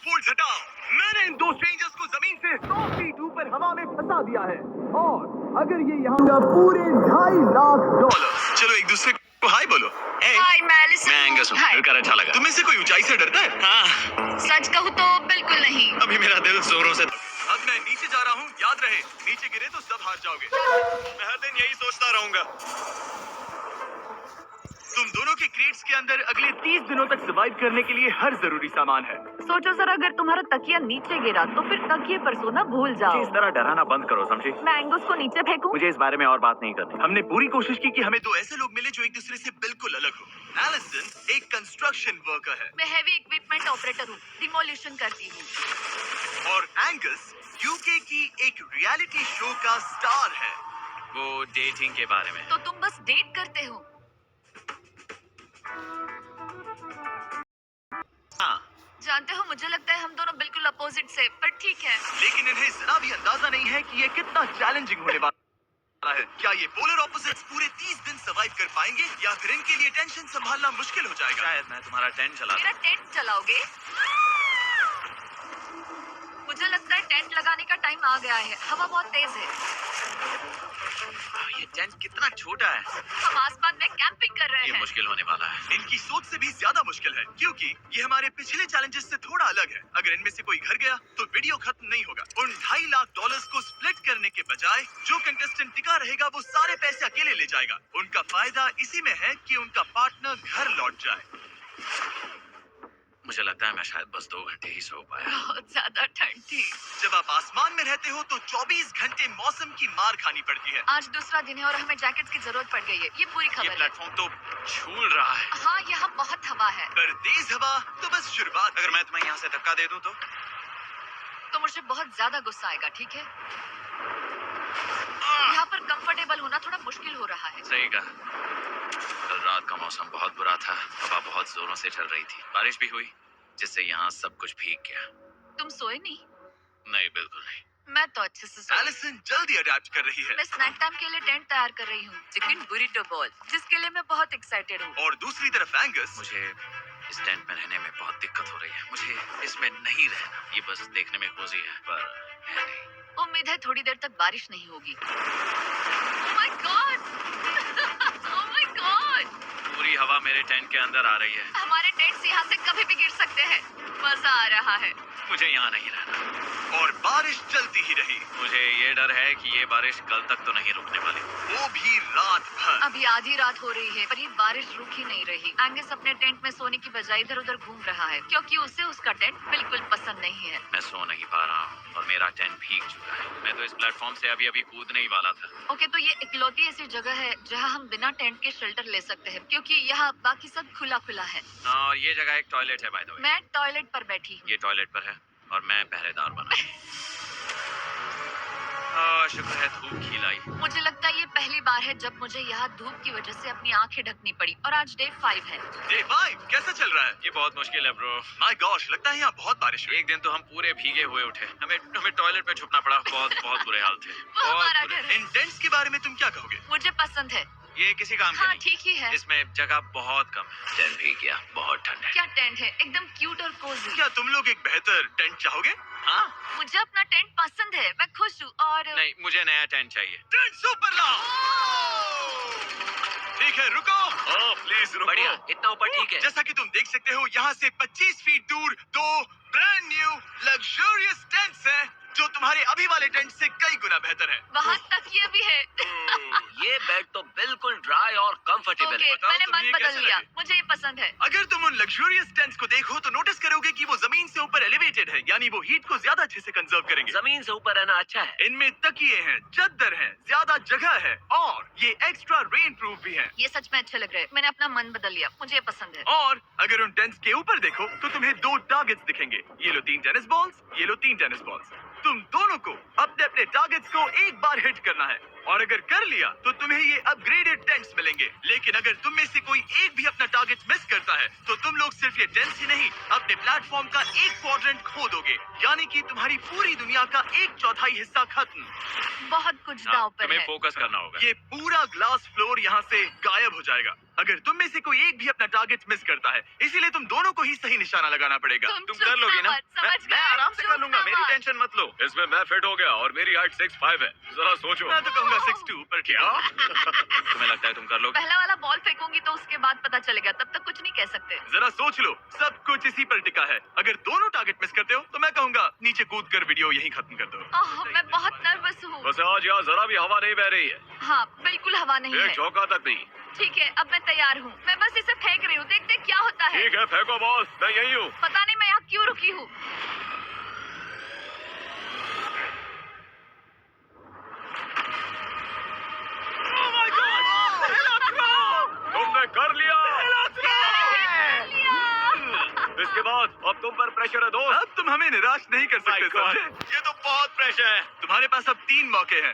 Folds हटाओ। मैंने इन दो स्ट्रेंजर्स को जमीन से 100 फीट ऊपर हवा में फंसा दिया है और अगर ये यहाँ पूरे $2.5 लाख। चलो एक दूसरे को हाय बोलो। हाय मैं एलिसन मैं एंगस हूँ। हाय। मिलकर अच्छा लगा। तुम में से कोई ऊंचाई से डरता है? हाँ। सच कहूँ तो बिल्कुल नहीं। अभी मेरा दिल जोरों से। अब मैं नीचे जा रहा हूँ, याद रहे नीचे गिरे तो सब हार जाओगे। मैं हर दिन यही सोचता रहूंगा। तुम दोनों के क्रेट्स के अंदर अगले 30 दिनों तक सर्वाइव करने के लिए हर जरूरी सामान है। सोचो सर, अगर तुम्हारा तकिया नीचे गिरा तो फिर तकिए पर सोना भूल जाओ। इस तरह डराना बंद करो, समझी? मैं एंगस को नीचे फेंकूं? मुझे इस बारे में और बात नहीं करनी। हमने पूरी कोशिश की कि हमें दो ऐसे लोग मिले जो एक दूसरे से बिल्कुल अलग हो। एलिसन एक कंस्ट्रक्शन वर्कर है मैं हेवी इक्विपमेंट ऑपरेटर हूँ, डिमोलिशन करती हूँ। और एंगस यूके की एक रियलिटी शो का स्टार है। वो डेटिंग के बारे में। तो तुम बस डेट करते हो? हाँ। जानते हो, मुझे लगता है हम दोनों बिल्कुल अपोजिट से, पर ठीक है। लेकिन इन्हें जरा भी अंदाजा नहीं है कि ये कितना चैलेंजिंग होने वाला है। क्या ये पोलर ऑपोजिट्स पूरे 30 दिन सर्वाइव कर पाएंगे या फिर इनके लिए टेंशन संभालना मुश्किल हो जाएगा? शायद मैं तुम्हारा टेंट चला मेरा टेंट चलाओगे? मुझे लगता है टेंट लगाने का टाइम आ गया है। हवा बहुत तेज है। ये टेंट कितना छोटा है। हम आसमान में कैंपिंग कर रहे ये हैं। मुश्किल होने वाला है। इनकी सोच से भी ज्यादा मुश्किल है क्योंकि ये हमारे पिछले चैलेंजेस से थोड़ा अलग है। अगर इनमें से कोई घर गया तो वीडियो खत्म नहीं होगा। उन $2.5 लाख को स्प्लिट करने के बजाय जो कंटेस्टेंट टिका रहेगा वो सारे पैसे अकेले ले जाएगा। उनका फायदा इसी में है कि उनका पार्टनर घर लौट जाए। मुझे लगता है मैं शायद बस 2 घंटे ही सो पाया। बहुत ज्यादा ठंड थी। जब आप आसमान में रहते हो तो 24 घंटे मौसम की मार खानी पड़ती है। आज दूसरा दिन है और हमें जैकेट की जरूरत पड़ गई है। ये पूरी ये खबर है। प्लेटफॉर्म तो झूल रहा है। हाँ, यहाँ बहुत हवा है। पर तेज हवा तो बस शुरुआत। अगर मैं तुम्हें यहाँ से धक्का दे दूं तो मुझे बहुत ज्यादा गुस्सा आएगा, ठीक है? यहाँ पर कंफर्टेबल होना थोड़ा मुश्किल हो रहा है। सही कहा। कल रात का मौसम बहुत बुरा था। हवा बहुत जोरों से चल रही थी। बारिश भी हुई जिससे यहाँ सब कुछ भीग गया। तुम सोए नहीं? नहीं, बिल्कुल नहीं। मैं तो अच्छे से सोई। एलिसन जल्दी अडेप्ट कर रही है मैं स्नैक टाइम के लिए टेंट तैयार कर रही हूँ, चिकन बुरिटो बॉल, जिसके लिए मैं बहुत एक्साइटेड हूँ। और दूसरी तरफ एंगस। मुझे इस टेंट में रहने में बहुत दिक्कत हो रही है। मुझे इसमें नहीं रहना। ये बस देखने में कोजी है पर है नहीं। उम्मीद है थोड़ी देर तक बारिश नहीं होगी। Oh my God! Oh my God! पूरी हवा मेरे टेंट के अंदर आ रही है। हमारे टेंट्स यहाँ से कभी भी गिर सकते हैं। मजा आ रहा है। मुझे यहाँ नहीं रहना। और बारिश चलती ही रही। मुझे ये डर है कि ये बारिश कल तक तो नहीं रुकने वाली। वो भी रात भर। अभी आधी रात हो रही है पर ये बारिश रुक ही नहीं रही। एंगस अपने टेंट में सोने की बजाय इधर उधर घूम रहा है क्योंकि उसे उसका टेंट बिल्कुल पसंद नहीं है। मैं सो नहीं पा रहा हूँ और मेरा टेंट भीग चुका है। मैं तो इस प्लेटफॉर्म से अभी कूदने ही वाला था। ओके, तो ये इकलौती ऐसी जगह है जहाँ हम बिना टेंट के शेल्टर ले सकते हैं क्योंकि यहाँ बाकी सब खुला खुला है। और ये जगह एक टॉयलेट है बाय द वे। मैं टॉयलेट पर बैठी हूँ। ये टॉयलेट पर है और मैं पहरेदार बना। शुक्र है धूप खिलाई। मुझे लगता है ये पहली बार है जब मुझे यहाँ धूप की वजह से अपनी आंखें ढकनी पड़ी और आज डे 5 है। डे 5 कैसा चल रहा है? ये बहुत मुश्किल है ब्रो। माय गॉश, लगता है यहाँ बहुत बारिश हुई। एक दिन तो हम पूरे भीगे हुए उठे। हमें टॉयलेट में छुपना पड़ा। बहुत बुरे हाल थे। वो हमारा बहुत बुरे। घर है। इन टेंट्स के बारे में तुम क्या कहोगे? मुझे पसंद है। ये किसी काम का हाँ, नहीं। ठीक ही है। इसमें जगह बहुत कम है। टेंट भीग गया। बहुत ठंड है। क्या टेंट है, एकदम क्यूट और कोजी। क्या तुम लोग एक बेहतर टेंट चाहोगे? हाँ? मुझे अपना टेंट पसंद है, मैं खुश हूँ। और नहीं, मुझे नया टेंट चाहिए। टेंट सुपर लाओ। ठीक है, रुको। ओह प्लीज रुको। बढ़िया, इतना ऊपर ठीक है। जैसा कि तुम देख सकते हो यहाँ से 25 फीट दूर 2 ब्रांड न्यू लग्जरियस टेंट्स हैं जो तुम्हारे अभी वाले टेंट से कई गुना बेहतर है। वहाँ तकिए भी है। ये बेड तो बिल्कुल ड्राई और कंफर्टेबल ओके, है। बताओ मैंने तुम्हें मन ये बदल कैसे लिया। लगे? मुझे ये पसंद है। अगर तुम उन लग्जरियस टेंट्स को देखो तो नोटिस करोगे कि वो जमीन से ऊपर एलिवेटेड है, यानी वो हीट को ज्यादा अच्छे से कंजर्व करेंगे। जमीन से ऊपर रहना अच्छा है। इनमें तकिए हैं, चद्दर है, ज्यादा जगह है और ये एक्स्ट्रा रेन प्रूफ भी है। ये सच में अच्छे लग रहे हैं। मैंने अपना मन बदल लिया, मुझे ये पसंद है। और अगर उन टेंट्स के ऊपर देखो तो तुम्हें 2 टारगेट्स दिखेंगे। ये लो 3 टेनिस बॉल्स, ये लो 3 टेनिस बॉल्स। तुम दोनों को अपने अपने टारगेट्स को एक बार हिट करना है और अगर कर लिया तो तुम्हें ये अपग्रेडेड टेंट्स मिलेंगे। लेकिन अगर तुम में से कोई एक भी अपना टारगेट मिस करता है तो तुम लोग सिर्फ ये टेंट्स ही नहीं अपने प्लेटफॉर्म का एक क्वाड्रेंट खो दोगे, यानी कि तुम्हारी पूरी दुनिया का 1/4 हिस्सा खत्म। बहुत कुछ दांव पर तुम्हें है। फोकस करना होगा। ये पूरा ग्लास फ्लोर यहाँ से गायब हो जाएगा। अगर तुम में से कोई एक भी अपना टारगेट मिस करता है, इसीलिए तुम दोनों को ही सही निशाना लगाना पड़ेगा। तुम कर लोगे ना? मैं आराम से कर लूंगा, मेरी टेंशन मत लो। इसमें मैं फिट हो गया और मेरी हाइट 6'5" है। जरा सोचो। मैं तो कहूंगा 6'2", पर क्या? तुम्हें लगता है तुम कर लोगे? पहला वाला बॉल फेंकूंगी तो उसके बाद पता चलेगा, तब तक कुछ नहीं कह सकते। जरा सोच लो, सब कुछ इसी पर टिका है। अगर दोनों टारगेट मिस करते हो तो मैं कहूंगा नीचे कूद कर वीडियो यहीं खत्म कर दो। मैं बहुत नर्वस हूँ। बस आज यहाँ जरा भी हवा नहीं बह रही है, हाँ, बिल्कुल हवा नहीं एक है। झोंका तक नहीं। ठीक है, अब मैं तैयार हूँ। मैं बस इसे फेंक रही हूँ, देखते क्या होता है। ठीक है, फेंको बॉल, मैं यही हूँ। पता नहीं मैं यहाँ क्यों रुकी हूँ। तुमने कर लिया। लिया। इसके बाद अब तुम पर प्रेशर है दोस्त। अब तुम हमें निराश नहीं कर सकते, My God. समझे? ये तो बहुत प्रेशर है। तुम्हारे पास अब 3 मौके हैं।